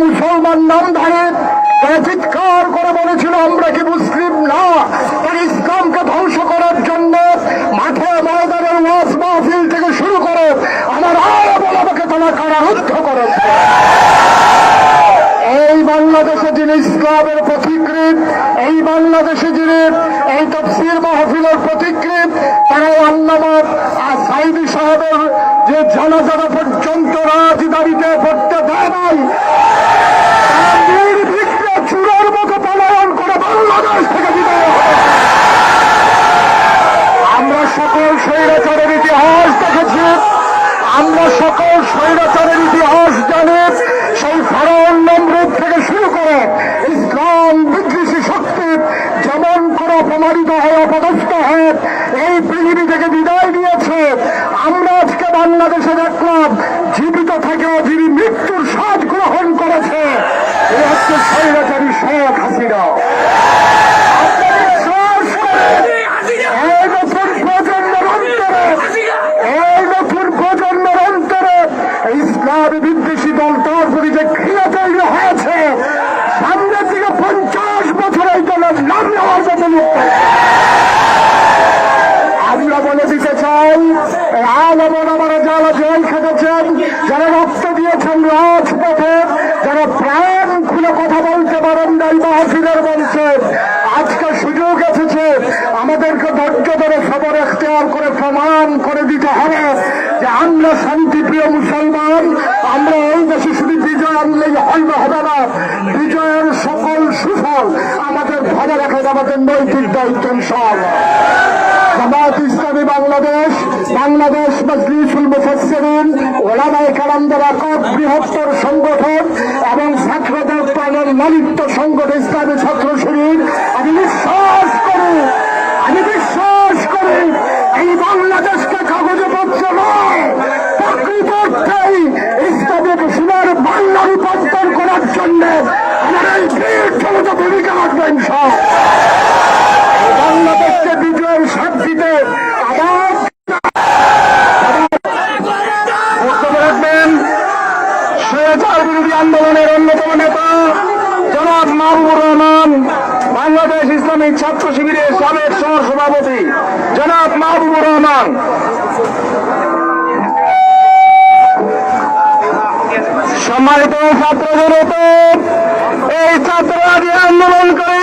মুসলমান নামধারী তারা চিৎকার করে বলেছিল আমরা কি মুসলিম না, তারা ইসলামকে ধ্বংস করার জন্য মাঠে ময়দানের ওয়াজ মাহফিল থেকে শুরু করে আমার আলেমাকে তারা কারারুদ্ধ করেছে। এই বাংলাদেশে যিনি ইসলামের পথিকৃৎ, এই বাংলাদেশে যিনি এই তাফসীর মাহফিলের পথিকৃৎ, তারাই আল্লামা সাঈদী সাহেবের যে জানাজা পর্যন্ত রাজধানীতে পড়তে দেয় নাই, নির্বিঘ্নে চূড়ার মতো পলায়ন করে বাংলাদেশ থেকে বিদায় হবে। আমরা সকল স্বৈরাচারের ইতিহাস দেখেছি, আমরা সকল স্বৈরাচারের ইতিহাস জানি। সেই ফেরাউন নমরুদ থেকে শুরু করে ইসলাম বিদ্বেষী শক্তি যেমন করে অপমানিত হয়ে অপদস্থ হয়ে এই পৃথিবী থেকে বিদায় নিয়েছে, আমরা আজকে বাংলাদেশে দেখলাম জীবিত থেকেও যিনি মৃত্যুর স্বাদ গ্রহণ করেছে এই হচ্ছে স্বৈরাচারী শেখ হাসিনা। ইসলামী বিদ্বেষী দল তার প্রতি যে ঘৃণা তৈরি হয়েছে, সামনের দিকে 50 বছর এই দলের নাম নেওয়ার মতো লোক। আমরা বলে দিতে চাই আলেমরা যারা জেল খেটেছেন, যারা রক্ত দিয়েছেন রাজপথে, যারা প্রাণ খুলে কথা বলতে পারেন নাই মাহফিলের মঞ্চে, আজকে সুযোগ এসেছে আমাদেরকে ধৈর্য ধরে সবর এখতিয়ার করে প্রমাণ করে দিতে হবে যে আমরা শান্তিপ্রিয় মুসলমান। আমরা এই দেশে শুধু বিজয় আনলেই হবে না, বিজয়ের সকল সুফল আমাদের ধরে রাখা আমাদের নৈতিক দায়িত্ব। ইনশাআল্লাহ জামায়াত ইসলামী বাংলাদেশ, বাংলাদেশ মাজলিসুল মুফাসসিরিন, ওলামায়ে কেরামদের একক বৃহত্তর সংগঠন এবং ছাত্রদের প্রাণের লালিত্য সংগঠন ইসলামী ছাত্র শিবির, আমি বিশ্বাস করি এই বাংলাদেশকে কাগজে পত্র নয়, প্রকৃত অর্থেই ইসলামিক সোনার বাংলা রূপান্তর করার জন্য আমার এই দৃঢ় ভূমিকা রাখবে ইনশাআল্লাহ। বাংলাদেশকে বিজয়ের সাক্ষীতে আবার বক্তব্য রাখবেন স্বৈরাচার বিরোধী আন্দোলনের অন্যতম নেতা জনাব মাহবুবুর রহমান, বাংলাদেশ ইসলামিক ছাত্র শিবিরের সাবেক সহ সভাপতি জনাব মাহবুবুর রহমান। সম্মানিত ছাত্র জনতা, এই ছাত্ররা যে আন্দোলন করে